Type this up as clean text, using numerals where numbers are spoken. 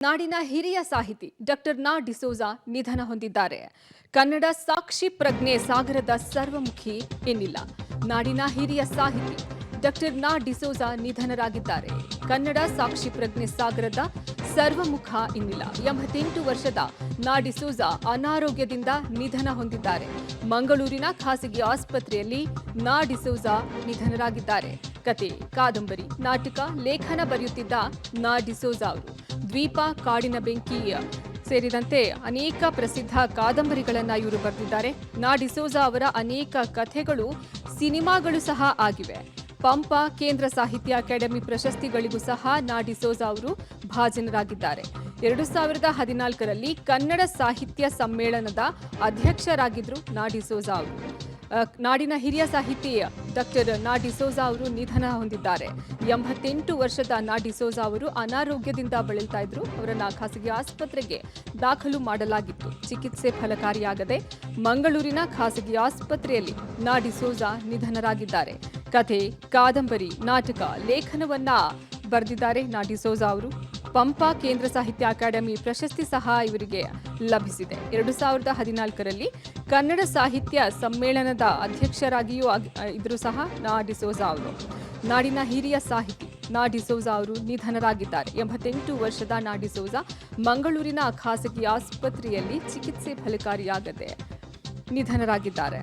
ನಾಡಿನ ಹಿರಿಯ ಸಾಹಿತಿ ಡಾಕ್ಟರ್ ನಾ ಡಿಸೋಜಾ ನಿಧನ ಹೊಂದಿದ್ದಾರೆ. ಕನ್ನಡ ಸಾಕ್ಷಿ ಪ್ರಜ್ಞೆ ಸಾಗರದ ಸರ್ವಮುಖಿ ಎನ್ನಿಲ್ಲ. ನಾಡಿನ ಹಿರಿಯ ಸಾಹಿತಿ ಡಾಕ್ಟರ್ ನಾ ಡಿಸೋಜಾ ನಿಧನರಾಗಿದ್ದಾರೆ. ಕನ್ನಡ ಸಾಕ್ಷಿ ಪ್ರಜ್ಞೆ ಸಾಗರದ ಸರ್ವಮುಖ ಎನ್ನಿಲ್ಲ. 88 ವರ್ಷದ ನಾ ಡಿಸೋಜಾ ಅನಾರೋಗ್ಯದಿಂದ ನಿಧನ ಹೊಂದಿದ್ದಾರೆ. ಮಂಗಳೂರಿನ ಖಾಸಗಿ ಆಸ್ಪತ್ರೆಯಲ್ಲಿ ನಾ ಡಿಸೋಜಾ ನಿಧನರಾಗಿದ್ದಾರೆ. ಕತೆ, ಕಾದಂಬರಿ, ನಾಟಕ, ಲೇಖನ ಬರೆಯುತ್ತಿದ್ದ ನಾ ಡಿಸೋಜಾ ಅವರು ದ್ವೀಪ, ಕಾಡಿನ ಬೆಂಕಿ ಸೇರಿದಂತೆ ಅನೇಕ ಪ್ರಸಿದ್ಧ ಕಾದಂಬರಿಗಳನ್ನು ಇವರು ಬರೆದಿದ್ದಾರೆ. ನಾ ಡಿಸೋಜಾ ಅವರ ಅನೇಕ ಕಥೆಗಳು ಸಿನಿಮಾಗಳು ಸಹ ಆಗಿವೆ. ಪಂಪ, ಕೇಂದ್ರ ಸಾಹಿತ್ಯ ಅಕಾಡೆಮಿ ಪ್ರಶಸ್ತಿಗಳಿಗೂ ಸಹ ನಾ ಡಿಸೋಜಾ ಅವರು ಭಾಜನರಾಗಿದ್ದಾರೆ. 2014ರಲ್ಲಿ ಕನ್ನಡ ಸಾಹಿತ್ಯ ಸಮ್ಮೇಳನದ ಅಧ್ಯಕ್ಷರಾಗಿದ್ದರು ನಾ ಡಿಸೋಜಾ ಅವರು. ನಾಡಿನ ಹಿರಿಯ ಸಾಹಿತಿ ಡಾಕ್ಟರ್ ನಾ ಡಿಸೋಜಾ ಅವರು ನಿಧನ ಹೊಂದಿದ್ದಾರೆ. 88 ವರ್ಷದ ನಾ ಡಿಸೋಜಾ ಅವರು ಅನಾರೋಗ್ಯದಿಂದ ಬಳಲ್ತಾ ಇದ್ರು. ಅವರನ್ನ ಖಾಸಗಿ ಆಸ್ಪತ್ರೆಗೆ ದಾಖಲು ಮಾಡಲಾಗಿತ್ತು. ಚಿಕಿತ್ಸೆ ಫಲಕಾರಿಯಾಗದೆ ಮಂಗಳೂರಿನ ಖಾಸಗಿ ಆಸ್ಪತ್ರೆಯಲ್ಲಿ ನಾ ಡಿಸೋಜಾ ನಿಧನರಾಗಿದ್ದಾರೆ. ಕಥೆ, ಕಾದಂಬರಿ, ನಾಟಕ, ಲೇಖನವನ್ನ ಬರೆದಿದ್ದಾರೆ ನಾ ಡಿಸೋಜಾ ಅವರು. ಪಂಪ, ಕೇಂದ್ರ ಸಾಹಿತ್ಯ ಅಕಾಡೆಮಿ ಪ್ರಶಸ್ತಿ ಸಹ ಇವರಿಗೆ ಲಭಿಸಿದೆ. 2014ರಲ್ಲಿ ಕನ್ನಡ ಸಾಹಿತ್ಯ ಸಮ್ಮೇಳನದ ಅಧ್ಯಕ್ಷರಾಗಿಯೂ ಇದ್ರು ಸಹ ನಾ ಡಿಸೋಜಾ ಅವರು. ನಾಡಿನ ಹಿರಿಯ ಸಾಹಿತಿ ನಾ ಡಿಸೋಜಾ ಅವರು ನಿಧನರಾಗಿದ್ದಾರೆ. 88 ವರ್ಷದ ನಾ ಡಿಸೋಜಾ ಮಂಗಳೂರಿನ ಖಾಸಗಿ ಆಸ್ಪತ್ರೆಯಲ್ಲಿ ಚಿಕಿತ್ಸೆ ಫಲಕಾರಿಯಾಗದೆ ನಿಧನರಾಗಿದ್ದಾರೆ.